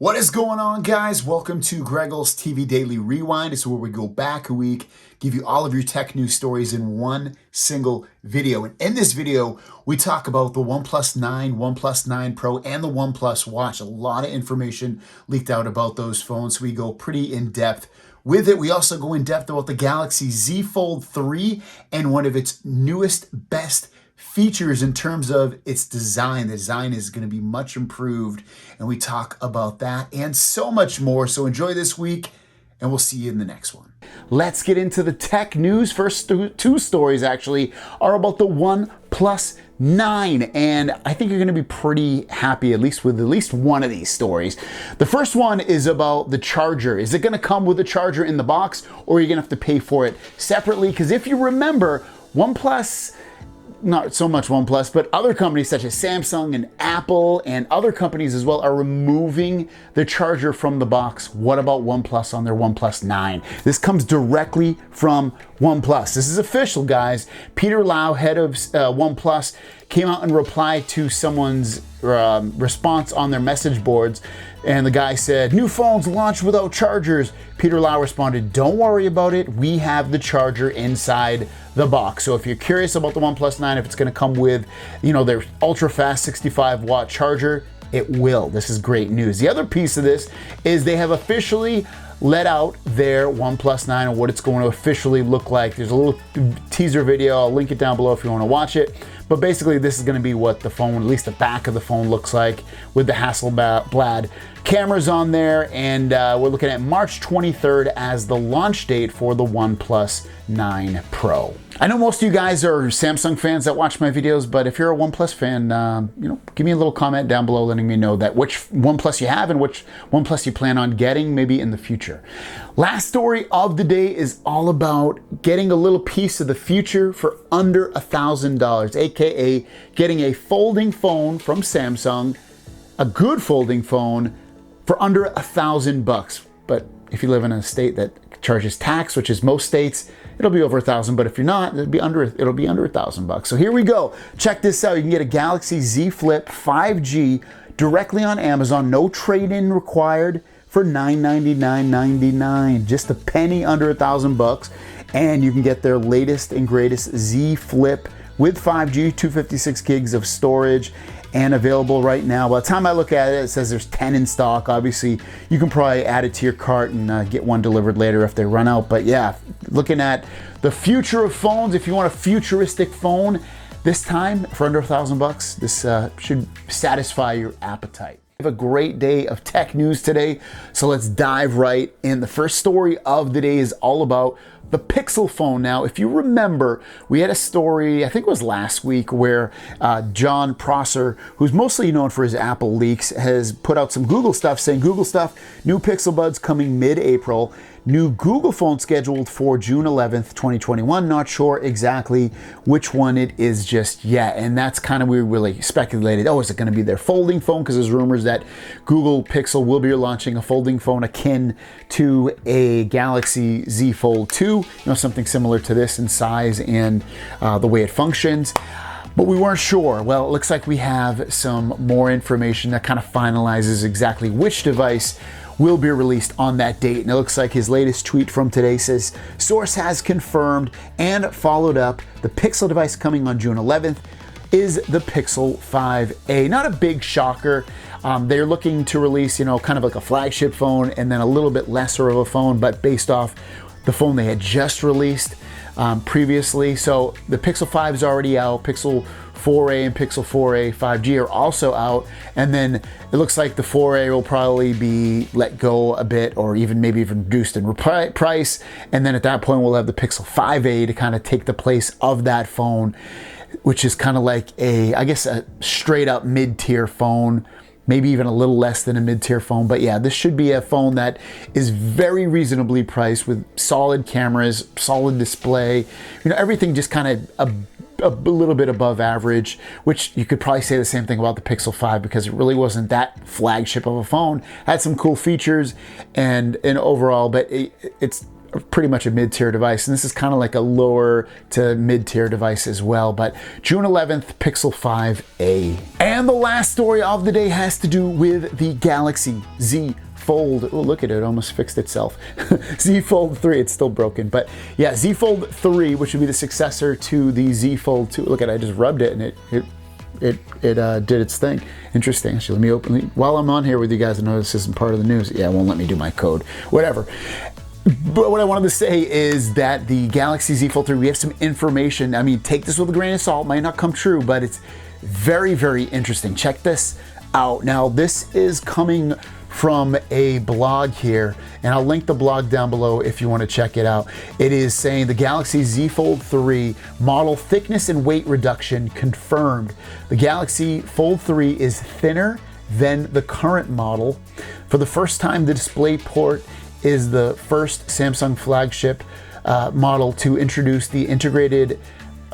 What is going on, guys? Welcome to Greggle's TV Daily Rewind. It's where we go back a week, give you all of your tech news stories in one single video. And in this video, we talk about the OnePlus 9, OnePlus 9 Pro, and the OnePlus Watch. A lot of information leaked out about those phones, so we go pretty in-depth with it. We also go in-depth about the Galaxy Z Fold 3 and one of its newest, best features in terms of its design. The design is going to be much improved, and we talk about that and so much more. So enjoy this week, and we'll see you in the next one. Let's get into the tech news. First two stories actually are about the OnePlus 9, and I think you're going to be pretty happy at least with one of these stories. The first one is about the charger. Is it going to come with a charger in the box, or are you going to have to pay for it separately? Because if you remember, OnePlus, not so much OnePlus, but other companies such as Samsung and Apple and other companies as well are removing the charger from the box. What about OnePlus on their OnePlus 9? This comes directly from OnePlus. This is official, guys. Peter Lau, head of OnePlus, came out and replied to someone's response on their message boards, and the guy said, "New phones launch without chargers." Peter Lau responded, "Don't worry about it. We have the charger inside the box." So if you're curious about the OnePlus 9, if it's going to come with, their ultra-fast 65-watt charger, it will. This is great news. The other piece of this is they have officially let out their OnePlus 9 and what it's going to officially look like. There's a little teaser video. I'll link it down below if you want to watch it. But basically, this is going to be what the phone, at least the back of the phone, looks like with the Hasselblad cameras on there. And we're looking at March 23rd as the launch date for the OnePlus 9 Pro. I know most of you guys are Samsung fans that watch my videos, but if you're a OnePlus fan, give me a little comment down below letting me know that which OnePlus you have and which OnePlus you plan on getting maybe in the future. Last story of the day is all about getting a little piece of the future for under $1,000, aka getting a folding phone from Samsung, a good folding phone for under $1,000. But if you live in a state that charges tax, which is most states, it'll be over $1,000. But if you're not, it'll be under $1,000. So here we go. Check this out. You can get a Galaxy Z Flip 5G directly on Amazon. No trade-in required for $999.99. Just a penny under $1,000. And you can get their latest and greatest Z Flip with 5G, 256 gigs of storage, and available right now. By the time I look at it, it says there's 10 in stock. Obviously, you can probably add it to your cart and get one delivered later if they run out. But yeah, looking at the future of phones, if you want a futuristic phone, this time for under $1,000, this should satisfy your appetite. We have a great day of tech news today, so let's dive right in. The first story of the day is all about the Pixel phone. Now, if you remember, we had a story, I think it was last week, where John Prosser, who's mostly known for his Apple leaks, has put out some Google stuff saying, Google stuff, new Pixel Buds coming mid-April, new Google phone scheduled for June 11th, 2021. Not sure exactly which one it is just yet. And that's kind of, we really speculated, is it going to be their folding phone? Because there's rumors that Google Pixel will be launching a folding phone akin to a Galaxy Z Fold 2, something similar to this in size and the way it functions. But we weren't sure. Well, it looks like we have some more information that kind of finalizes exactly which device will be released on that date. And it looks like his latest tweet from today says, source has confirmed and followed up the Pixel device coming on June 11th is the Pixel 5a. Not a big shocker. They're looking to release, kind of like a flagship phone and then a little bit lesser of a phone, but based off the phone they had just released previously. So the Pixel 5 is already out. Pixel 4a and Pixel 4a 5G are also out, and then it looks like the 4a will probably be let go a bit, or maybe even reduced in price, and then at that point we'll have the Pixel 5a to kind of take the place of that phone, which is kind of like a straight up mid-tier phone, maybe even a little less than a mid-tier phone. But yeah, this should be a phone that is very reasonably priced with solid cameras, solid display, everything just kind of a little bit above average, which you could probably say the same thing about the Pixel 5 because it really wasn't that flagship of a phone. Had some cool features and overall, but it's pretty much a mid-tier device, and this is kind of like a lower to mid-tier device as well. But June 11th, Pixel 5a. And the last story of the day has to do with the Galaxy Z Fold. Oh, look at it, almost fixed itself. Z Fold 3, it's still broken, but yeah, Z Fold 3, which would be the successor to the Z Fold 2. Look at it, I just rubbed it and it did its thing. Interesting. Actually, let me open, while I'm on here with you guys, I know this isn't part of the news. Yeah, it won't let me do my code, whatever. But what I wanted to say is that the Galaxy Z Fold 3, we have some information. I mean, take this with a grain of salt, might not come true, but it's very, very interesting. Check this out. Now, this is coming from a blog here, and I'll link the blog down below if you want to check it out. It is saying the Galaxy Z Fold 3 model thickness and weight reduction confirmed. The Galaxy Fold 3 is thinner than the current model. For the first time, the DisplayPort is the first Samsung flagship model to introduce the integrated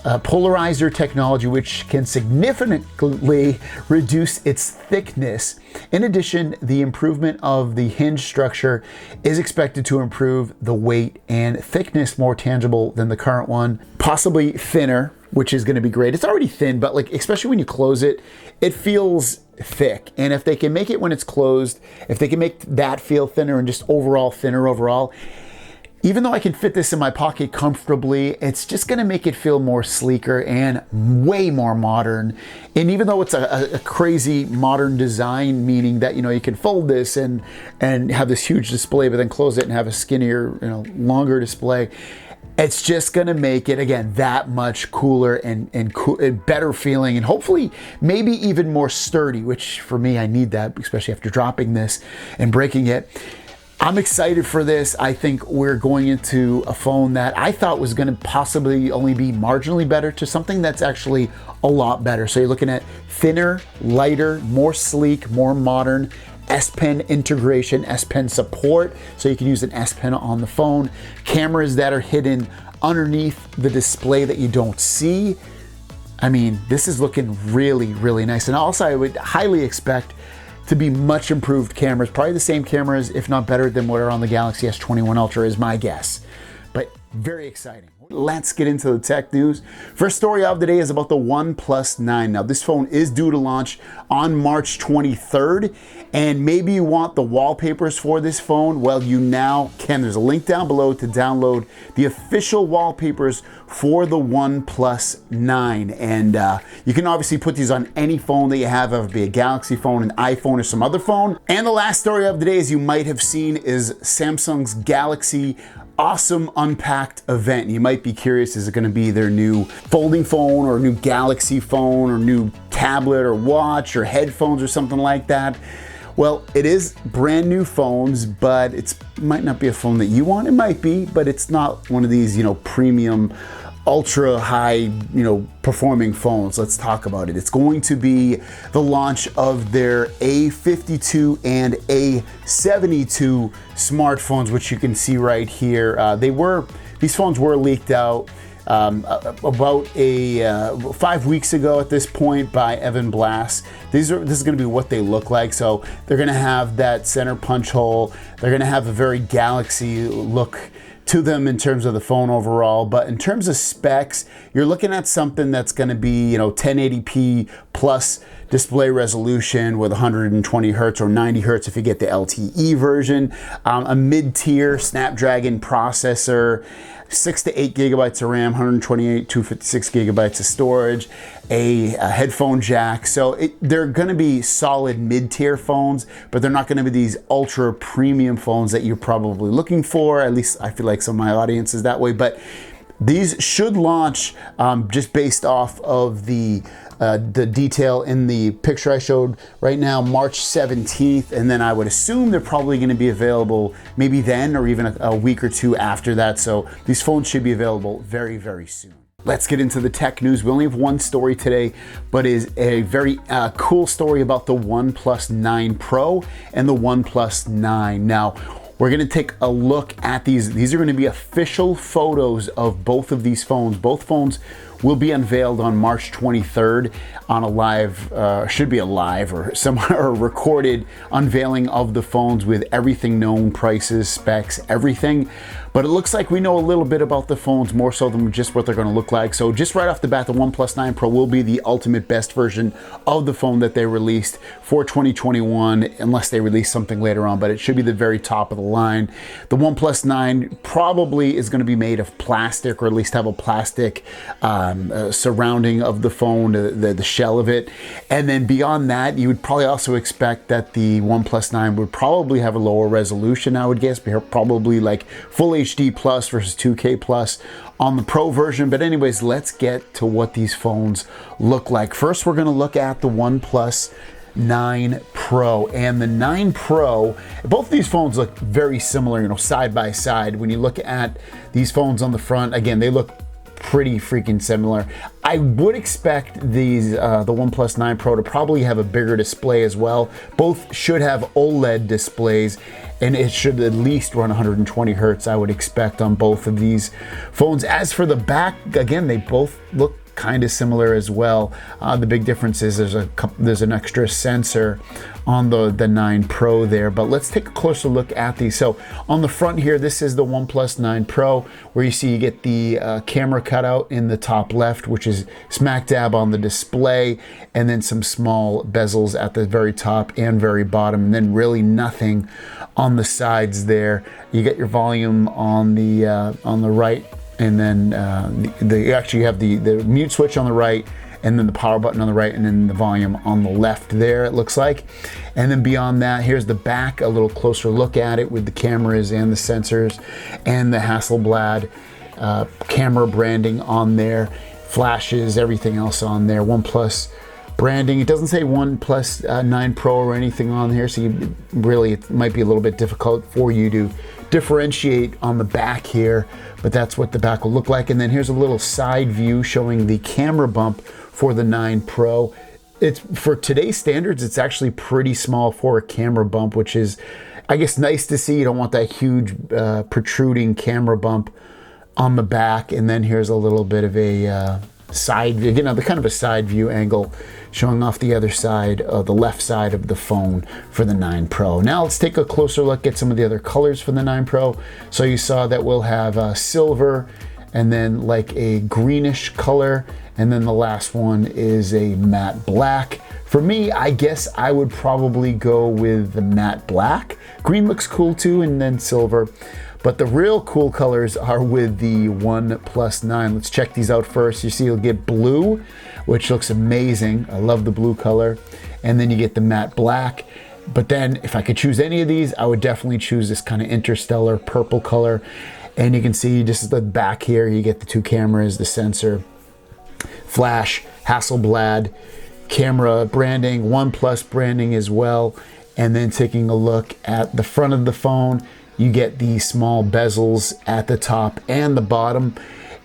polarizer technology, which can significantly reduce its thickness. In addition, the improvement of the hinge structure is expected to improve the weight and thickness, more tangible than the current one, possibly thinner, which is going to be great. It's already thin, but like, especially when you close it, it feels thick. And if they can make it when it's closed, if they can make that feel thinner and just overall thinner overall, even though I can fit this in my pocket comfortably, it's just gonna make it feel more sleeker and way more modern. And even though it's a crazy modern design, meaning that, you know, you can fold this and have this huge display, but then close it and have a skinnier, you know, longer display, it's just gonna make it, again, that much cooler and better feeling, and hopefully maybe even more sturdy, which for me, I need that, especially after dropping this and breaking it. I'm excited for this. I think we're going into a phone that I thought was going to possibly only be marginally better to something that's actually a lot better. So you're looking at thinner, lighter, more sleek, more modern, S Pen integration, S Pen support, so you can use an S Pen on the phone, cameras that are hidden underneath the display that you don't see. I mean, this is looking really, really nice. And also I would highly expect to be much improved cameras, probably the same cameras, if not better than what are on the Galaxy S21 Ultra is my guess. But very exciting. Let's get into the tech news. First story of the day is about the OnePlus 9. Now, this phone is due to launch on March 23rd, and maybe you want the wallpapers for this phone. Well, you now can. There's a link down below to download the official wallpapers for the OnePlus 9. And you can obviously put these on any phone that you have, whether it be a Galaxy phone, an iPhone, or some other phone. And the last story of the day, as you might have seen, is Samsung's Galaxy Awesome Unpacked event. You might be curious, is it going to be their new folding phone or new Galaxy phone or new tablet or watch or headphones or something like that? Well, it is brand new phones, but it might not be a phone that you want. It might be, but it's not one of these, you know, premium, ultra high, you know, performing phones. Let's talk about it. It's going to be the launch of their A52 and A72 smartphones, which you can see right here. These phones were leaked out about 5 weeks ago at this point by Evan Blass. This is going to be what they look like. So they're going to have that center punch hole. They're going to have a very Galaxy look to them in terms of the phone overall, but in terms of specs, you're looking at something that's going to be, you know, 1080p plus display resolution with 120 hertz or 90 hertz if you get the LTE version, a mid-tier Snapdragon processor, 6 to 8 gigabytes of RAM, 128, 256 gigabytes of storage, a headphone jack. So they're going to be solid mid-tier phones, but they're not going to be these ultra premium phones that you're probably looking for. At least I feel like some of my audience is that way. But these should launch just based off of the detail in the picture I showed right now, March 17th, and then I would assume they're probably going to be available maybe then or even a week or two after that. So these phones should be available very, very soon. Let's get into the tech news. We only have one story today, but it is a very cool story about the OnePlus 9 Pro and the OnePlus 9. Now, we're going to take a look at these. These are going to be official photos of both of these phones. Both phones will be unveiled on March 23rd on a live, should be a live or some recorded unveiling of the phones with everything known, prices, specs, everything. But it looks like we know a little bit about the phones, more so than just what they're going to look like. So just right off the bat, the OnePlus 9 Pro will be the ultimate best version of the phone that they released for 2021, unless they release something later on, but it should be the very top of the line. The OnePlus 9 probably is going to be made of plastic, or at least have a plastic surrounding of the phone, the shell of it. And then beyond that, you would probably also expect that the OnePlus 9 would probably have a lower resolution, I would guess, probably like Full HD Plus versus 2K Plus on the Pro version. But anyways, let's get to what these phones look like. First, we're going to look at the OnePlus 9 Pro and the 9 Pro. Both of these phones look very similar, you know, side by side. When you look at these phones on the front, again, they look pretty freaking similar. I would expect these the OnePlus 9 Pro to probably have a bigger display as well. Both should have OLED displays, and it should at least run 120 hertz, I would expect, on both of these phones. As for the back, again, they both look kind of similar as well. The big difference is there's an extra sensor on the 9 Pro there, but let's take a closer look at these. So on the front here, this is the OnePlus 9 Pro, where you see you get the camera cutout in the top left, which is smack dab on the display, and then some small bezels at the very top and very bottom, and then really nothing on the sides there. You get your volume on the right, and then you actually have the mute switch on the right, and then the power button on the right, and then the volume on the left there, it looks like. And then beyond that, here's the back, a little closer look at it with the cameras and the sensors and the Hasselblad camera branding on there, flashes, everything else on there. OnePlus branding. It doesn't say OnePlus 9 Pro or anything on here, so it might be a little bit difficult for you to differentiate on the back here, but that's what the back will look like. And then here's a little side view showing the camera bump for the 9 Pro. It's, for today's standards, it's actually pretty small for a camera bump, which is, I guess, nice to see. You don't want that huge protruding camera bump on the back. And then here's a little bit of a side view, the kind of a side view angle showing off the other side, the left side of the phone for the 9 Pro. Now let's take a closer look at some of the other colors for the 9 Pro. So you saw that we'll have silver, and then like a greenish color, and then the last one is a matte black. For me, I guess I would probably go with the matte black. Green looks cool too, and then silver. But the real cool colors are with the OnePlus 9. Let's check these out first. You see you'll get blue, which looks amazing. I love the blue color. And then you get the matte black. But then if I could choose any of these, I would definitely choose this kind of interstellar purple color. And you can see just the back here, you get the two cameras, the sensor, flash, Hasselblad, camera branding, OnePlus branding as well. And then taking a look at the front of the phone, you get the small bezels at the top and the bottom,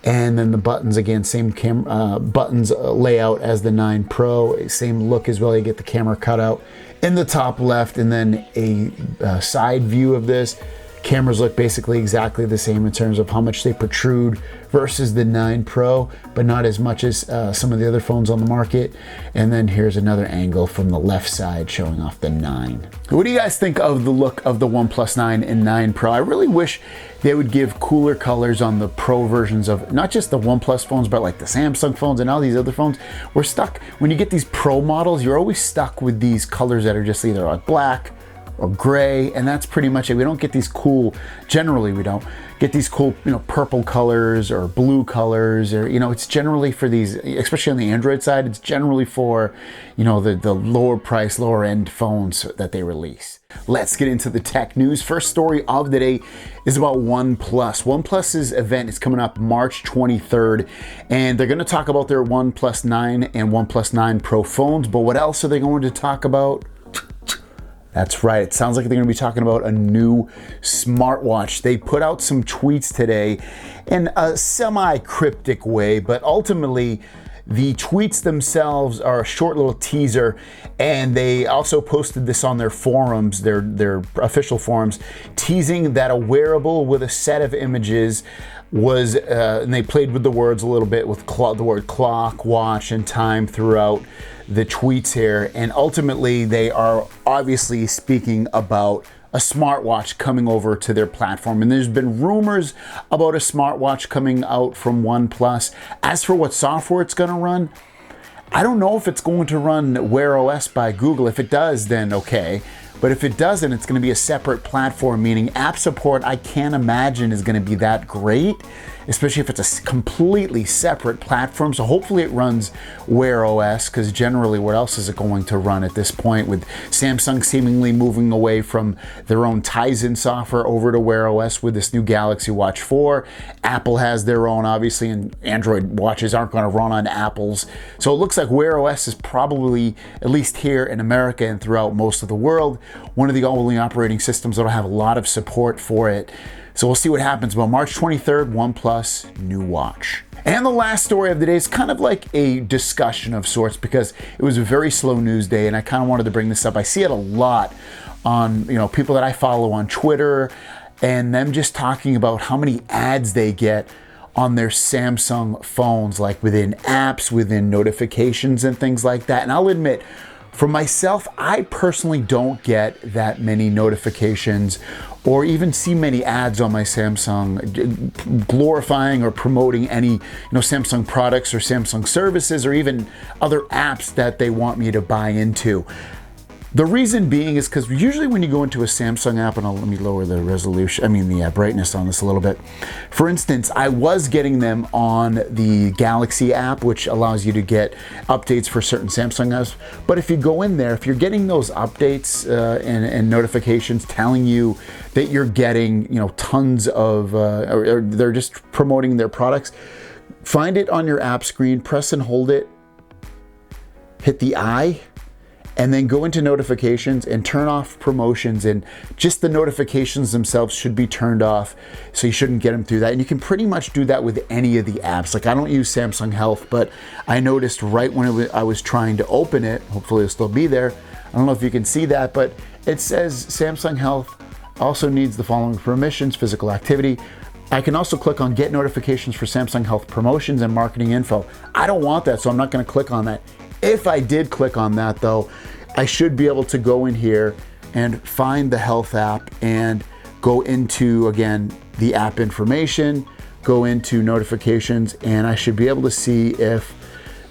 and then the buttons, again, same buttons layout as the 9 Pro, same look as well. You get the camera cutout in the top left, and then a side view of this. Cameras look basically exactly the same in terms of how much they protrude versus the 9 Pro, but not as much as some of the other phones on the market. And then here's another angle from the left side showing off the 9. What do you guys think of the look of the OnePlus 9 and 9 Pro? I really wish they would give cooler colors on the Pro versions of not just the OnePlus phones, but like the Samsung phones and all these other phones. We're stuck, when you get these Pro models, you're always stuck with these colors that are just either like black or gray, and that's pretty much it. We don't get these cool, generally we don't get these cool, purple colors or blue colors, or, it's generally for these, especially on the Android side, it's generally for, the lower price, lower end phones that they release. Let's get into the tech news. First story of the day is about OnePlus. OnePlus's event is coming up March 23rd, and they're going to talk about their OnePlus 9 and OnePlus 9 Pro phones, but what else are they going to talk about? That's right. It sounds like they're going to be talking about a new smartwatch. They put out some tweets today in a semi-cryptic way, but ultimately the tweets themselves are a short little teaser, and they also posted this on their forums, their official forums, teasing that a wearable with a set of images was, and they played with the words a little bit with the word clock, watch, and time throughout the tweets here. And ultimately, they are obviously speaking about a smartwatch coming over to their platform. And there's been rumors about a smartwatch coming out from OnePlus. As for what software it's going to run, I don't know if it's going to run Wear OS by Google. If it does, then okay. But if it doesn't, it's going to be a separate platform, meaning app support I can't imagine is going to be that great, especially if it's a completely separate platform. So hopefully it runs Wear OS, because generally what else is it going to run at this point, with Samsung seemingly moving away from their own Tizen software over to Wear OS with this new Galaxy Watch 4. Apple has their own, obviously, and Android watches aren't going to run on Apple's. So it looks like Wear OS is probably, at least here in America and throughout most of the world, one of the only operating systems that'll have a lot of support for it. So we'll see what happens. Well, March 23rd, OnePlus new watch. And the last story of the day is kind of like a discussion of sorts, because it was a very slow news day and I kind of wanted to bring this up. I see it a lot on, people that I follow on Twitter, and them just talking about how many ads they get on their Samsung phones, like within apps, within notifications and things like that. And I'll admit, for myself, I personally don't get that many notifications or even see many ads on my Samsung glorifying or promoting any Samsung products or Samsung services or even other apps that they want me to buy into. The reason being is because usually when you go into a Samsung app, and let me lower the resolution, the brightness on this a little bit. For instance, I was getting them on the Galaxy app, which allows you to get updates for certain Samsung apps. But if you go in there, if you're getting those updates and notifications telling you that you're getting tons of, or they're just promoting their products, find it on your app screen, press and hold it, hit the I, and then go into notifications and turn off promotions, and just the notifications themselves should be turned off, so you shouldn't get them through that. And you can pretty much do that with any of the apps. Like, I don't use Samsung Health, but I noticed right when I was trying to open it, hopefully it'll still be there, I don't know if you can see that, but it says Samsung Health also needs the following permissions: physical activity. I can also click on get notifications for Samsung Health promotions and marketing info. I don't want that, so I'm not going to click on that. If I did click on that though, I should be able to go in here and find the health app and go into, again, the app information, go into notifications, and I should be able to see if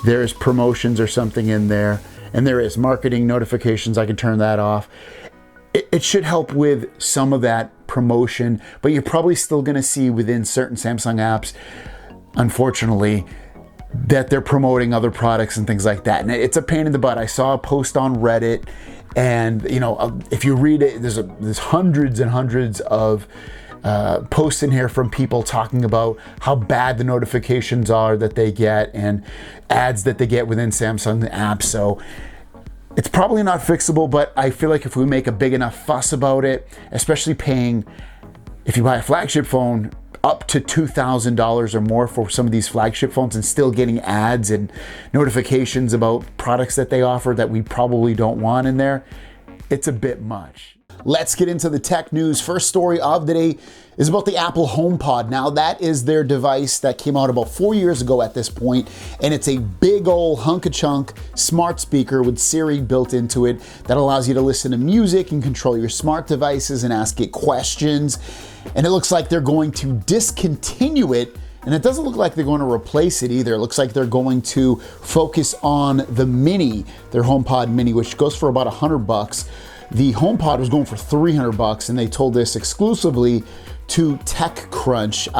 there's promotions or something in there. And there is marketing notifications. I can turn that off. It should help with some of that promotion, but you're probably still going to see within certain Samsung apps, unfortunately, that they're promoting other products and things like that. And it's a pain in the butt. I saw a post on Reddit, and if you read it, there's hundreds and hundreds of posts in here from people talking about how bad the notifications are that they get and ads that they get within Samsung apps. So it's probably not fixable, but I feel like if we make a big enough fuss about it, especially paying, if you buy a flagship phone, up to $2,000 or more for some of these flagship phones, and still getting ads and notifications about products that they offer that we probably don't want in there, it's a bit much. Let's get into the tech news. First story of the day is about the Apple HomePod. Now, that is their device that came out about 4 years ago at this point, and it's a big old hunk-a-chunk smart speaker with Siri built into it that allows you to listen to music and control your smart devices and ask it questions. And it looks like they're going to discontinue it, and it doesn't look like they're going to replace it either. It looks like they're going to focus on the Mini, their HomePod Mini, which goes for about $100. The HomePod was going for $300, and they told this exclusively to TechCrunch.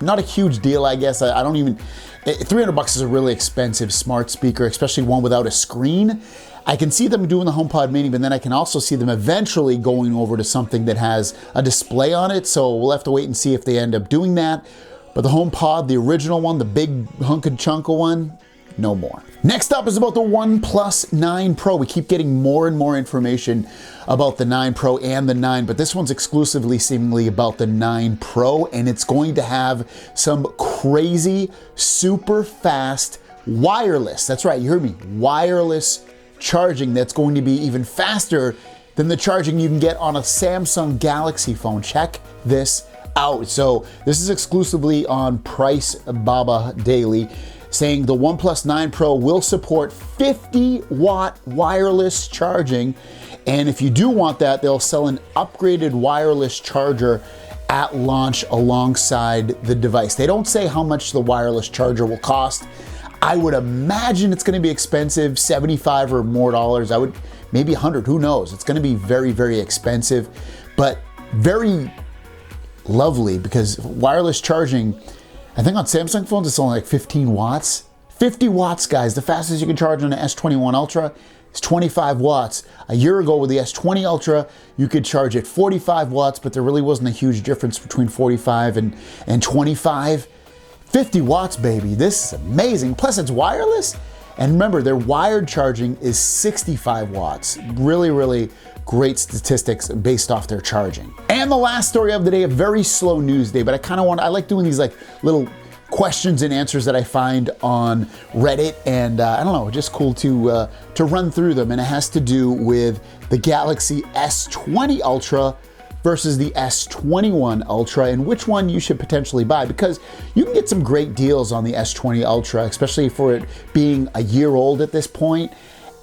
Not a huge deal, I guess. I don't even, $300 is a really expensive smart speaker, especially one without a screen. I can see them doing the HomePod Mini, but then I can also see them eventually going over to something that has a display on it. So we'll have to wait and see if they end up doing that. But the HomePod, the original one, the big hunk-a-chunk one, no more. Next up is about the OnePlus 9 Pro. We keep getting more and more information about the 9 Pro and the 9, but this one's exclusively seemingly about the 9 Pro, and it's going to have some crazy, super fast wireless, that's right, you heard me, wireless charging that's going to be even faster than the charging you can get on a Samsung Galaxy phone. Check this out. So this is exclusively on Price Baba Daily. saying the OnePlus 9 Pro will support 50-watt wireless charging. And if you do want that, they'll sell an upgraded wireless charger at launch alongside the device. They don't say how much the wireless charger will cost. I would imagine it's gonna be expensive, $75 or more dollars. Maybe 100, who knows? It's gonna be very, very expensive, but very lovely because wireless charging, I think on Samsung phones, it's only like 15 watts. 50 watts, guys. The fastest you can charge on an S21 Ultra is 25 watts. A year ago with the S20 Ultra, you could charge at 45 watts, but there really wasn't a huge difference between 45 and 25. 50 watts, baby. This is amazing. Plus, it's wireless. And remember, their wired charging is 65 watts. Really, really great statistics based off their charging. And the last story of the day, a very slow news day, but I like doing these like little questions and answers that I find on Reddit, and I don't know, just cool to run through them. And it has to do with the Galaxy S20 Ultra versus the S21 Ultra, and which one you should potentially buy, because you can get some great deals on the S20 Ultra, especially for it being a year old at this point.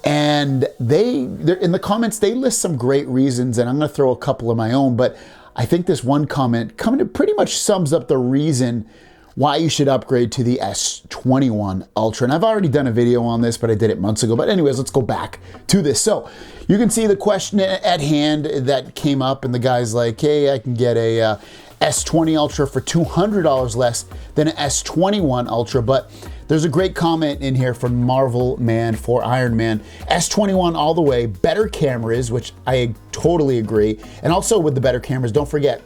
And they're in the comments, they list some great reasons, and I'm gonna throw a couple of my own, but I think this one comment pretty much sums up the reason why you should upgrade to the S21 Ultra. And I've already done a video on this, but I did it months ago. But anyways, let's go back to this. So you can see the question at hand that came up, and the guy's like, hey, I can get a S20 Ultra for $200 less than an S21 Ultra. But there's a great comment in here from Marvel Man for Iron Man. S21 all the way, better cameras, which I totally agree. And also with the better cameras, don't forget,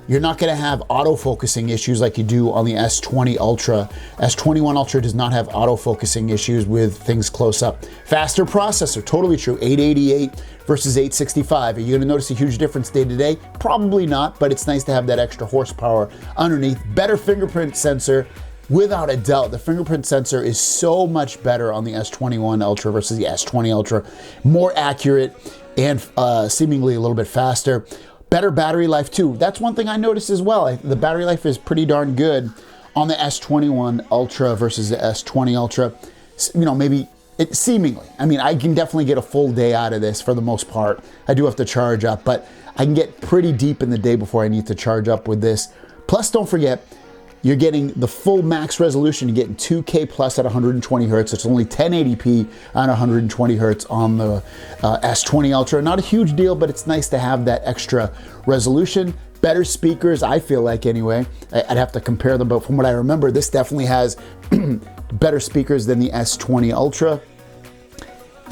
you're not gonna have auto-focusing issues like you do on the S20 Ultra. S21 Ultra does not have auto-focusing issues with things close up. Faster processor, totally true, 888 versus 865. Are you gonna notice a huge difference day to day? Probably not, but it's nice to have that extra horsepower underneath. Better fingerprint sensor, without a doubt. The fingerprint sensor is so much better on the S21 Ultra versus the S20 Ultra. More accurate and seemingly a little bit faster. Better battery life too. That's one thing I noticed as well. The battery life is pretty darn good on the S21 Ultra versus the S20 Ultra. You know, maybe it seemingly. I mean, I can definitely get a full day out of this for the most part. I do have to charge up, but I can get pretty deep in the day before I need to charge up with this. Plus, don't forget, you're getting the full max resolution. You're getting 2K plus at 120 hertz. It's only 1080p on 120 hertz on the S20 Ultra. Not a huge deal, but it's nice to have that extra resolution. Better speakers, I feel like anyway. I'd have to compare them, but from what I remember, this definitely has better speakers than the S20 Ultra.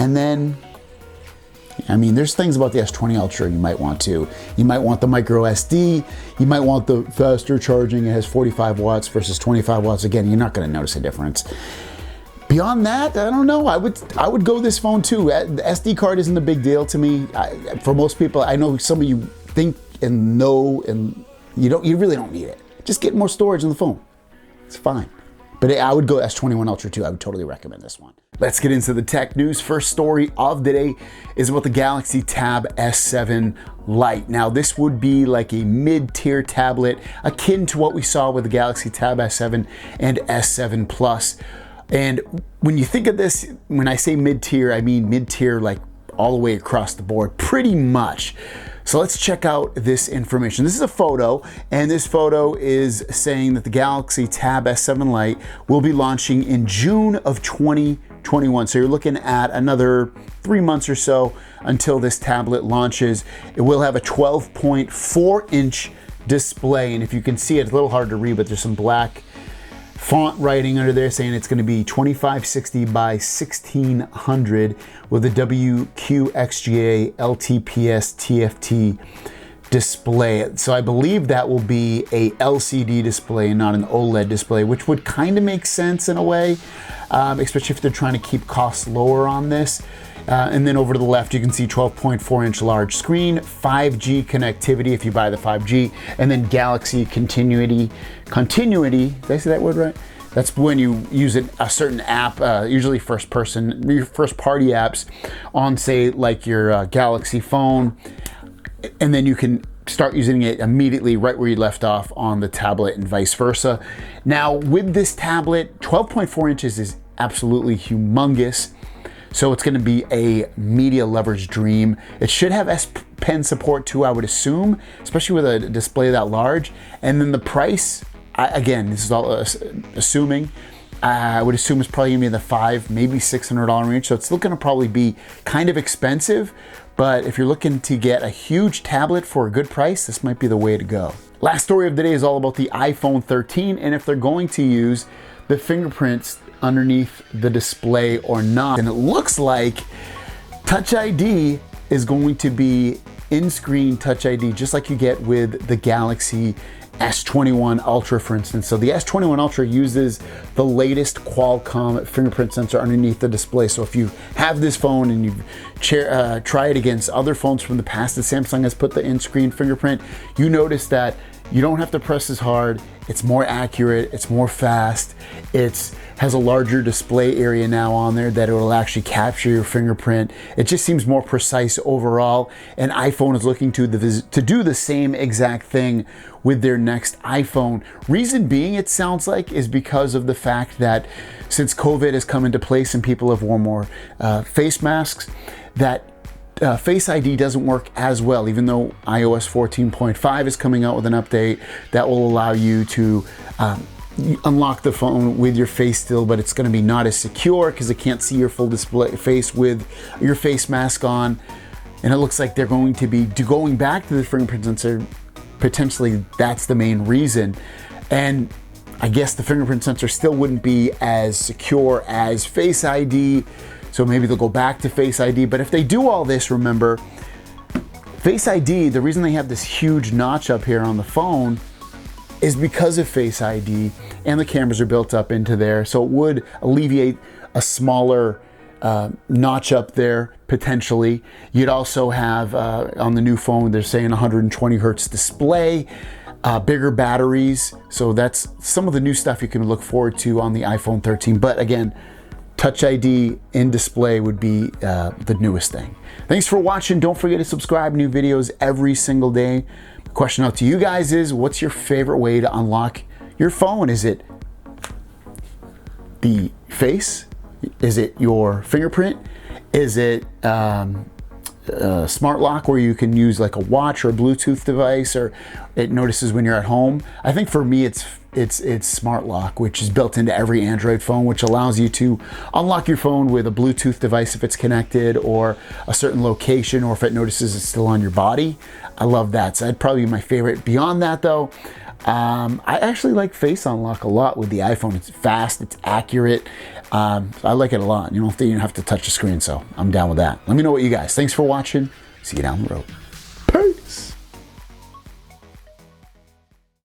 And then, I mean, there's things about the S20 Ultra you might want to. You might want the micro SD. You might want the faster charging. It has 45 watts versus 25 watts. Again, you're not going to notice a difference. Beyond that, I don't know. I would go this phone too. The SD card isn't a big deal to me. For most people, I know some of you think and know, and you really don't need it. Just get more storage in the phone. It's fine. But I would go S21 Ultra too. I would totally recommend this one. Let's get into the tech news. First story of the day is about the Galaxy Tab S7 Lite. Now, this would be like a mid-tier tablet, akin to what we saw with the Galaxy Tab S7 and S7 Plus. And when you think of this, when I say mid-tier, I mean mid-tier like all the way across the board, pretty much. So let's check out this information. This is a photo, and this photo is saying that the Galaxy Tab S7 Lite will be launching in June of 2021. So you're looking at another 3 months or so until this tablet launches. It will have a 12.4-inch display, and if you can see it, it's a little hard to read, but there's some black font writing under there saying it's going to be 2560 by 1600 with a WQXGA LTPS TFT display. So I believe that will be a LCD display and not an OLED display, which would kind of make sense in a way, especially if they're trying to keep costs lower on this. And then over to the left, you can see 12.4-inch large screen, 5G connectivity if you buy the 5G, and then Galaxy Continuity. Did I say that word right? That's when you use a certain app, usually first party apps on, say, like your Galaxy phone, and then you can start using it immediately right where you left off on the tablet and vice versa. Now with this tablet, 12.4 inches is absolutely humongous. So it's gonna be a media leverage dream. It should have S Pen support too, I would assume, especially with a display that large. And then the price, again, this is all assuming, I would assume it's probably gonna be in the $500, maybe $600 range. So it's looking to probably be kind of expensive, but if you're looking to get a huge tablet for a good price, this might be the way to go. Last story of the day is all about the iPhone 13 and if they're going to use the fingerprints underneath the display or not. And it looks like Touch ID is going to be in-screen Touch ID, just like you get with the Galaxy S21 Ultra, for instance. So the S21 Ultra uses the latest Qualcomm fingerprint sensor underneath the display. So if you have this phone and you try it against other phones from the past that Samsung has put the in-screen fingerprint, you notice that you don't have to press as hard. It's more accurate, it's more fast. It has a larger display area now on there that it will actually capture your fingerprint. It just seems more precise overall. And iPhone is looking to do the same exact thing with their next iPhone. Reason being, it sounds like, is because of the fact that since COVID has come into place and people have worn more face masks, that Face ID doesn't work as well, even though iOS 14.5 is coming out with an update that will allow you to unlock the phone with your face still, but it's going to be not as secure because it can't see your full display face with your face mask on. And it looks like they're going to be going back to the fingerprint sensor. Potentially, that's the main reason. And I guess the fingerprint sensor still wouldn't be as secure as Face ID. So maybe they'll go back to Face ID. But if they do all this, remember, Face ID, the reason they have this huge notch up here on the phone is because of Face ID, and the cameras are built up into there. So it would alleviate a smaller notch up there, potentially. You'd also have, on the new phone, they're saying 120 hertz display, bigger batteries. So that's some of the new stuff you can look forward to on the iPhone 13. But again, Touch ID in display would be the newest thing. Thanks for watching. Don't forget to subscribe. New videos every single day. The question out to you guys is, what's your favorite way to unlock your phone? Is it the face? Is it your fingerprint? Is it smart lock where you can use like a watch or a Bluetooth device, or it notices when you're at home? I think for me it's smart lock, which is built into every Android phone, which allows you to unlock your phone with a Bluetooth device if it's connected, or a certain location, or if it notices it's still on your body. I love that. So that'd probably be my favorite. Beyond that though, I actually like face unlock a lot with the iPhone. It's fast, it's accurate. I like it a lot. You don't have to touch the screen, so I'm down with that. Let me know what you guys. Thanks for watching. See you down the road.